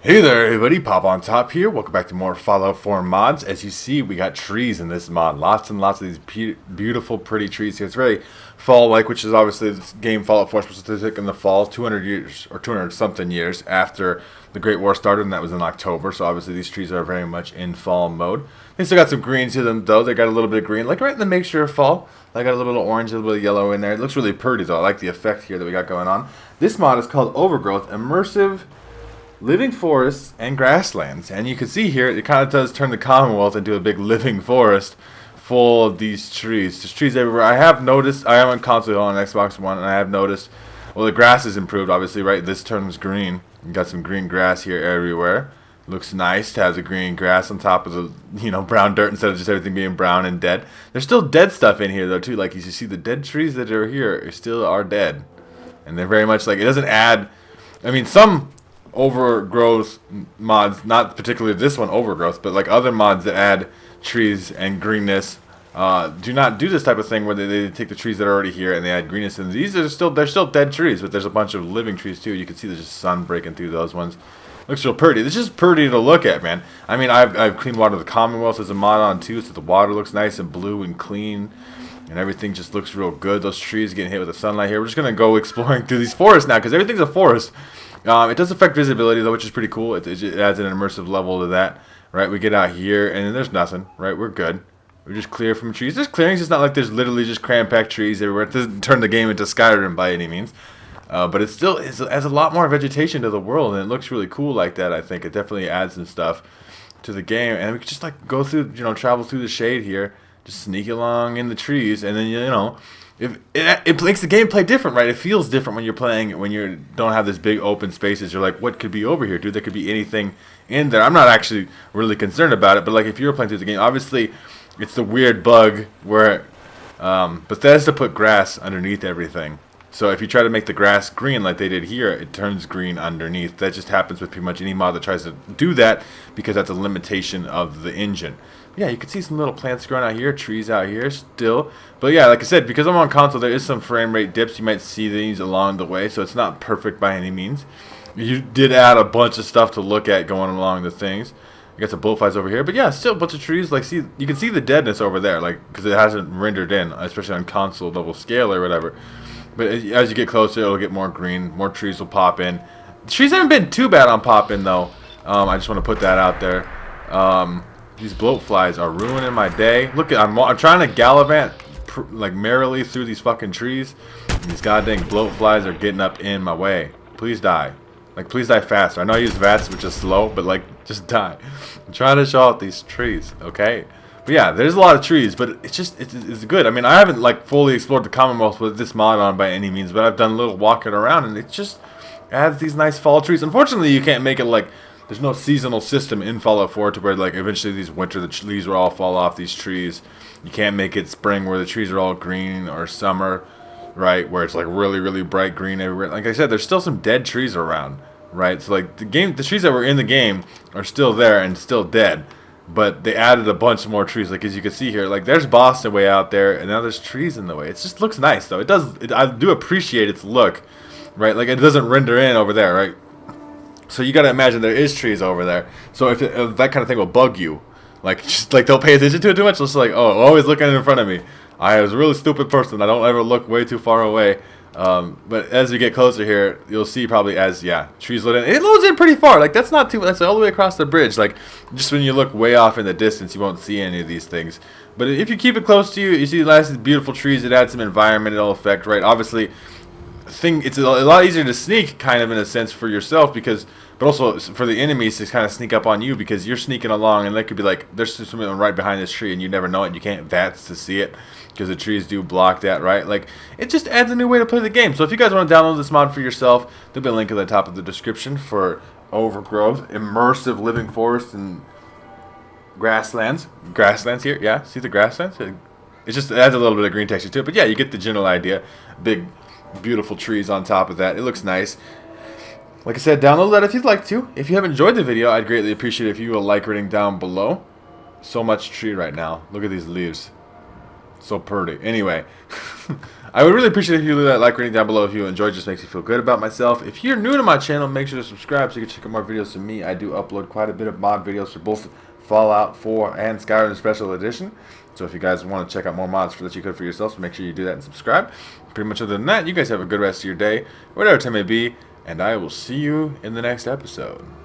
Hey there everybody, Popontop here. Welcome back to more Fallout 4 mods. As you see, we got trees in this mod. Lots and lots of these beautiful, pretty trees here. It's very fall-like, which is obviously this game Fallout 4 is supposed to take in the fall, 200 years, or 200-something years after the Great War started, and that was in October. So obviously these trees are very much in fall mode. They still got some green to them, though. They got a little bit of green, like right in the mixture of fall. They got a little bit of orange, a little bit of yellow in there. It looks really pretty, though. I like the effect here that we got going on. This mod is called Overgrowth, Immersive Living Forests and Grasslands. And you can see here, it kind of does turn the Commonwealth into a big living forest full of these trees. There's trees everywhere. I have noticed, I am on console on Xbox One, and I have noticed, well, the grass is improved, obviously, right? This turns green. You got some green grass here everywhere. Looks nice to have the green grass on top of the, brown dirt instead of just everything being brown and dead. There's still dead stuff in here, though, too. Like, you see, the dead trees that are here still are dead. And they're very much like, it doesn't add, I mean, some Overgrowth mods, not particularly this one Overgrowth, but like other mods that add trees and greenness, do not do this type of thing where they take the trees that are already here and they add greenness. And these are they're still dead trees, but there's a bunch of living trees too. You can see there's just sun breaking through those ones. Looks real pretty. It's just pretty to look at, man. I mean, I've cleaned water of the Commonwealth as a mod on too, so the water looks nice and blue and clean. And everything just looks real good. Those trees getting hit with the sunlight here. We're just going to go exploring through these forests now because everything's a forest. It does affect visibility, though, which is pretty cool. It adds an immersive level to that, right? We get out here, and then there's nothing, right? We're good. We're just clear from trees. There's clearings. It's not like there's literally just cram-packed trees everywhere. It doesn't turn the game into Skyrim by any means. But it still adds a lot more vegetation to the world, and it looks really cool like that, I think. It definitely adds some stuff to the game. And we can just, like, go through, travel through the shade here. Just sneak along in the trees, and then if it makes the gameplay different, right? It feels different when you're playing it, when you don't have this big open spaces. You're like, what could be over here, dude? There could be anything in there. I'm not actually really concerned about it, but like if you were playing through the game, obviously it's the weird bug where Bethesda put grass underneath everything. So if you try to make the grass green like they did here, it turns green underneath. That just happens with pretty much any mod that tries to do that because that's a limitation of the engine. Yeah, you can see some little plants growing out here, trees out here still. But yeah, like I said, because I'm on console, there is some frame rate dips. You might see these along the way, so it's not perfect by any means. You did add a bunch of stuff to look at going along the things. You got some bullflies over here, but yeah, still a bunch of trees. Like, see, you can see the deadness over there, like because it hasn't rendered in, especially on console level scale or whatever. But as you get closer, it'll get more green. More trees will pop in. The trees haven't been too bad on pop in though. I just want to put that out there. These bloat flies are ruining my day. Look at, I'm trying to gallivant like merrily through these fucking trees, and these goddamn bloat flies are getting up in my way. Please die. Like, please die faster. I know I use VATS, which is slow, but like, just die. I'm trying to show out these trees, okay? But yeah, there's a lot of trees, but it's good. I mean, I haven't like fully explored the Commonwealth with this mod on by any means, but I've done a little walking around, and it just adds these nice fall trees. Unfortunately, you can't make it like, there's no seasonal system in Fallout 4 to where like eventually these winter the leaves will all fall off these trees. You can't make it spring where the trees are all green, or summer, right, where it's like really, really bright green everywhere. Like I said, there's still some dead trees around, right? So like the trees that were in the game are still there and still dead. But they added a bunch more trees, like as you can see here. Like there's Boston way out there, and now there's trees in the way. It just looks nice though. I do appreciate its look, right? Like it doesn't render in over there, right? So you gotta imagine there is trees over there. So if that kind of thing will bug you, like just like don't pay attention to it too much. It's like, oh, always looking in front of me. I was a really stupid person. I don't ever look way too far away. But as we get closer here, you'll see probably trees load in. It loads in pretty far. Like that's not too. That's all the way across the bridge. Like just when you look way off in the distance, you won't see any of these things. But if you keep it close to you, you see nice beautiful trees. It adds some environmental effect, right? Obviously. It's a lot easier to sneak kind of in a sense for yourself but also for the enemies to kind of sneak up on you because you're sneaking along and they could be like there's something right behind this tree and you never know it. You can't VATS to see it because the trees do block that, right? Like it just adds a new way to play the game. So if you guys want to download this mod for yourself, there'll be a link at the top of the description for Immersive Living Forest and Grasslands here. Yeah, see the grasslands? It adds a little bit of green texture to it, but yeah, you get the general idea. Big beautiful trees on top of that. It looks nice. Like I said, download that if you'd like to. If you have enjoyed the video, I'd greatly appreciate it if you will like rating down below. So much tree right now. Look at these leaves. So pretty. Anyway, I would really appreciate it if you leave that like rating down below if you enjoyed. It just makes me feel good about myself. If you're new to my channel, make sure to subscribe so you can check out more videos from me. I do upload quite a bit of mod videos for both Fallout 4 and Skyrim Special Edition. So if you guys want to check out more mods that you could for yourselves, make sure you do that and subscribe. Pretty much other than that, you guys have a good rest of your day, whatever time it may be, and I will see you in the next episode.